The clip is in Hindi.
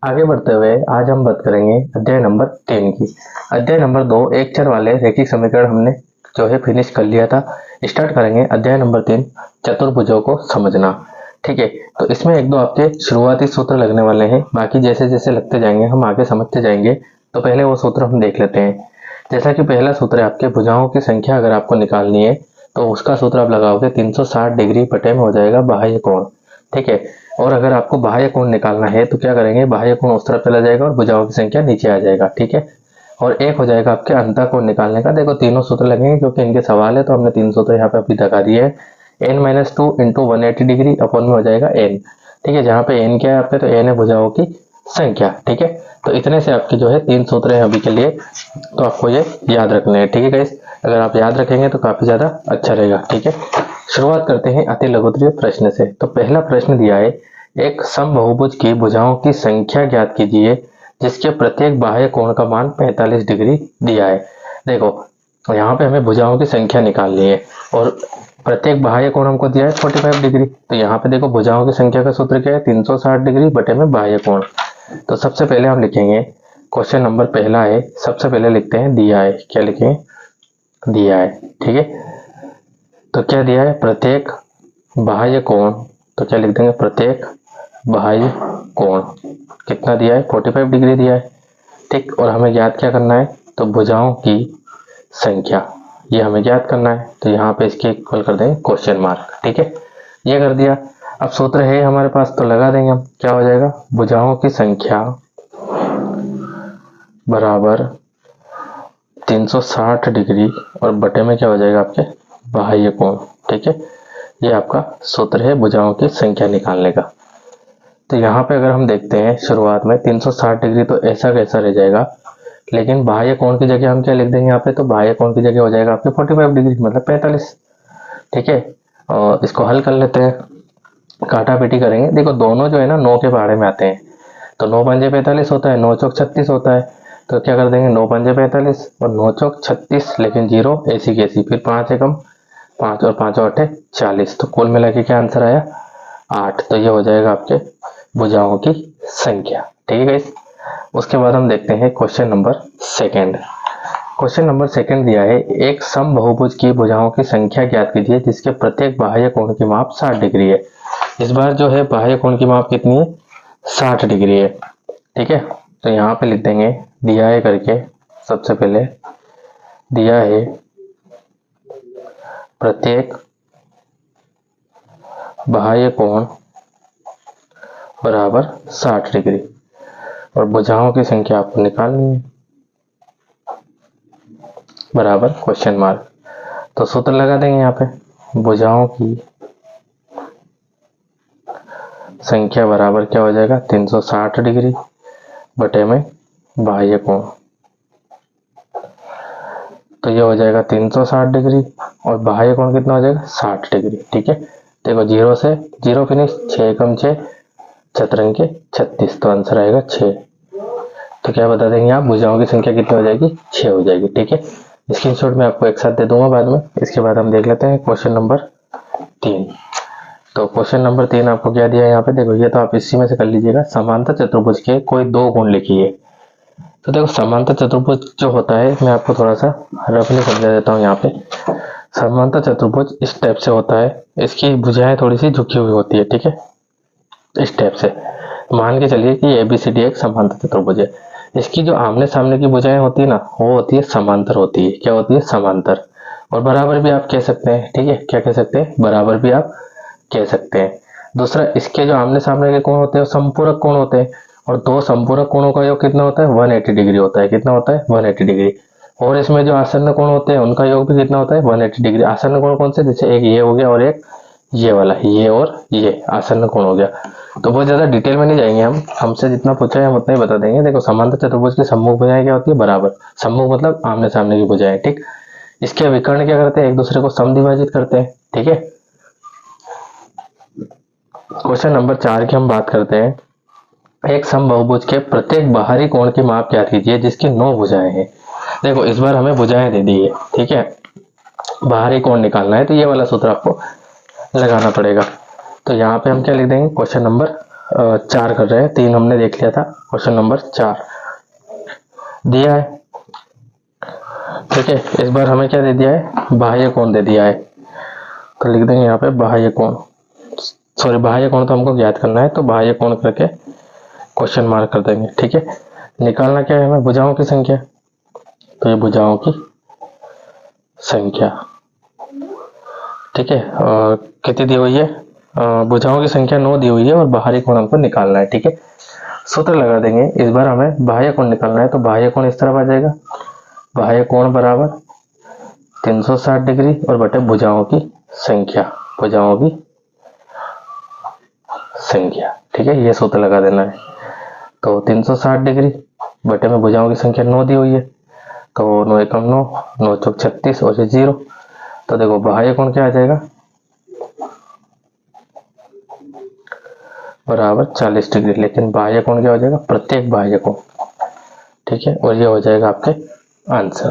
आगे बढ़ते हुए आज हम बात करेंगे अध्याय नंबर 3 की। अध्याय नंबर 2 एक चर वाले रैखिक समीकरण हमने जो है फिनिश कर लिया था। स्टार्ट करेंगे अध्याय नंबर 3 चतुर्भुजों को समझना। ठीक है, तो इसमें एक दो आपके शुरुआती सूत्र लगने वाले हैं, बाकी जैसे जैसे लगते जाएंगे हम आगे समझते जाएंगे। तो पहले वो सूत्र हम देख लेते हैं। जैसा कि पहला सूत्र है आपके भुजाओं की संख्या अगर आपको निकालनी है तो उसका सूत्र आप लगाओगे 360 डिग्री बटे में हो जाएगा बाह्य कोण। ठीक है, और अगर आपको बाह्य कोण निकालना है तो क्या करेंगे, बाह्य कोण उस तरफ चला जाएगा और भुजाओं की संख्या नीचे आ जाएगा। ठीक है, और एक हो जाएगा आपके अंतः कोण निकालने का। देखो तीनों सूत्र लगेंगे क्योंकि इनके सवाल है, तो हमने तीन सूत्र यहाँ पे अभी लगा दिए है। n-2 इंटू 180 डिग्री अपॉन में हो जाएगा n। ठीक है, जहाँ पे n क्या है आपके, तो n है भुजाओं की संख्या। ठीक है, तो इतने से आपके जो है तीन सूत्र है अभी के लिए, तो आपको ये याद रखने हैं। ठीक है गाइस, अगर आप याद रखेंगे तो काफी ज्यादा अच्छा रहेगा। ठीक है, शुरुआत करते हैं अति लघुत्तरीय प्रश्न से। तो पहला प्रश्न दिया है, एक समबहुभुज की भुजाओं की संख्या ज्ञात कीजिए जिसके प्रत्येक बाह्य कोण का मान 45 डिग्री दिया है। देखो यहाँ पे हमें भुजाओं की संख्या निकालनी है और प्रत्येक बाह्य कोण हमको दिया है 45 डिग्री। तो यहाँ पे देखो भुजाओं की संख्या का सूत्र क्या है, 360 डिग्री बटे में बाह्य कोण। तो सबसे पहले हम लिखेंगे क्वेश्चन नंबर पहला है, सबसे पहले लिखते हैं दिया है। क्या लिखें, दिया है। ठीक है, तो क्या दिया है, प्रत्येक बाह्य कोण। तो क्या लिख देंगे, प्रत्येक बाह्य कोण कितना दिया है, 45 डिग्री दिया है। ठीक, और हमें ज्ञात क्या करना है, तो भुजाओं की संख्या ये हमें ज्ञात करना है। तो यहाँ पे इसके इक्वल कर देंगे क्वेश्चन मार्क। ठीक है, ये कर दिया। अब सूत्र है हमारे पास तो लगा देंगे हम, क्या हो जाएगा, भुजाओं की संख्या बराबर 360 डिग्री और बटे में क्या हो जाएगा आपके बाह्य कोण। ठीक है, ये आपका सूत्र है भुजाओं की संख्या निकालने का। तो यहाँ पे अगर हम देखते हैं शुरुआत में 360 डिग्री तो ऐसा कैसा रह जाएगा, लेकिन बाह्य कोण की जगह हम क्या लिख देंगे यहाँ पे, तो बाह्य कोण की जगह हो जाएगा आपके 45 डिग्री मतलब 45। ठीक है, और इसको हल कर लेते हैं, काटा पीटी करेंगे। देखो दोनों जो है ना 9 के पहाड़े में आते हैं, तो 9 पंजे 45 होता है, 9 चौक 36 होता है। तो क्या कर देंगे, 9 पंजे 45 और 9 चौक 36, लेकिन जीरो ऐसी की ऐसी, फिर 5 एकम 5 और 5 8 40। तो कुल मिला के क्या आंसर आया, 8। तो ये हो जाएगा आपके भुजाओं की संख्या। ठीक है गाइस, उसके बाद हम देखते हैं question number second. Question number second दिया है, एक समबहुभुज की भुजाओं की संख्या ज्ञात कीजिए जिसके प्रत्येक बाह्य कोण की माप 60 डिग्री है। इस बार जो है बाह्य कोण की माप कितनी है, 60 डिग्री है। ठीक है, तो यहाँ पे लिख देंगे दिया है करके, सबसे पहले दिया है प्रत्येक बाह्य कोण बराबर 60 डिग्री और भुजाओं की संख्या आपको निकालनी है बराबर क्वेश्चन मार्क। तो सूत्र लगा देंगे यहाँ पे, भुजाओं की संख्या बराबर क्या हो जाएगा, 360 डिग्री बटे में बाह्य कोण। तो ये हो जाएगा 360 डिग्री और बाह्य कोण कितना हो जाएगा, 60 डिग्री। ठीक है, देखो जीरो से जीरो फिनिश, 6 कम 6 चतरंग के 36, तो आंसर आएगा 6। तो क्या बता देंगे आप, भुजाओं की संख्या कितनी हो जाएगी, 6 हो जाएगी। ठीक है, स्क्रीनशॉट में आपको एक साथ दे दूंगा बाद में। इसके बाद हम देख लेते हैं क्वेश्चन नंबर 3। तो क्वेश्चन नंबर 3 आपको क्या दिया है यहाँ पे, देखो ये तो आप इसी में से कर लीजिएगा। समांतर चतुर्भुज के कोई दो कोण लिखिए। तो देखो समांतर चतुर्भुज जो होता है, मैं आपको थोड़ा सा रफली समझा देता हूँ। यहाँ पे समांतर चतुर्भुज इस टाइप से होता है, इसकी भुजाएं थोड़ी सी झुकी हुई होती है। ठीक है, इस टाइप से मान के चलिए कि ABCD एक समांतर चतुर्भुज है। इसकी जो आमने सामने की भुजाएं होती है ना, वो होती है समांतर होती है। क्या होती है, समांतर। और बराबर भी आप कह सकते हैं। ठीक है, क्या कह सकते हैं, बराबर भी आप कह सकते हैं। दूसरा, इसके जो आमने सामने के कोण होते हैं संपूरक कोण होते हैं, और दो संपूरक कोणों का योग कितना होता है, 180 डिग्री होता है। कितना होता है, 180 डिग्री। और इसमें जो आसन्न कोण होते हैं उनका योग भी कितना होता है, 180 डिग्री। आसन्न कोण कौन से, जैसे एक ये हो गया और एक ये वाला, ये और ये आसन्न कोण हो गया। तो बहुत ज्यादा डिटेल में नहीं जाएंगे हम, हमसे जितना पूछा है हम उतना ही बता देंगे। देखो समांतर चतुर्भुज की सम्मुख भुजाएं क्या होती है, बराबर। सम्मुख मतलब आमने सामने की भुजाएं। ठीक, इसके विकर्ण क्या करते हैं, एक दूसरे को समद्विभाजित करते हैं। ठीक है, क्वेश्चन नंबर 4 की हम बात करते हैं। एक समबहुभुज के प्रत्येक बाहरी कोण की माप ज्ञात कीजिए जिसकी 9 भुजाएं हैं। देखो इस बार हमें भुजाएं दे दी है। ठीक है, बाहरी कोण निकालना है तो ये वाला सूत्र आपको लगाना पड़ेगा। तो यहाँ पे हम क्या लिख देंगे, क्वेश्चन नंबर 4 कर रहे हैं, 3 हमने देख लिया था। क्वेश्चन नंबर 4 दिया है, ठीक है। इस बार हमें क्या दे दिया है, बाह्य कोण दे दिया है, तो लिख देंगे यहाँ पे बाह्य कोण, सॉरी बाह्य कोण तो हमको ज्ञात करना है, तो बाह्य कोण करके क्वेश्चन मार्क कर देंगे, ठीक है। निकालना क्या है हमें, भुजाओं की संख्या, तो ये भुजाओं की संख्या, ठीक है। और कितनी दी हुई है, भुजाओं की संख्या 9 दी हुई है और बाहरी कोण हमको निकालना है, ठीक है। सूत्र लगा देंगे, इस बार हमें बाह्य कोण निकालना है, तो बाह्य कोण इस तरफ आ जाएगा, बाह्य कोण बराबर 360 डिग्री और बटे भुजाओं की संख्या, भुजाओं की संख्या, ठीक है। ये सूत्र लगा देना है, तो 360 डिग्री बटे में भुजाओं की संख्या 9 दी हुई है, तो 9 एकम 9, 9 चौक 36 और 0, तो देखो बाह्य कोण क्या आ जाएगा, बराबर 40 डिग्री, लेकिन बाह्य कोण क्या हो जाएगा, प्रत्येक बाह्य कोण, ठीक है। और ये हो जाएगा आपके आंसर।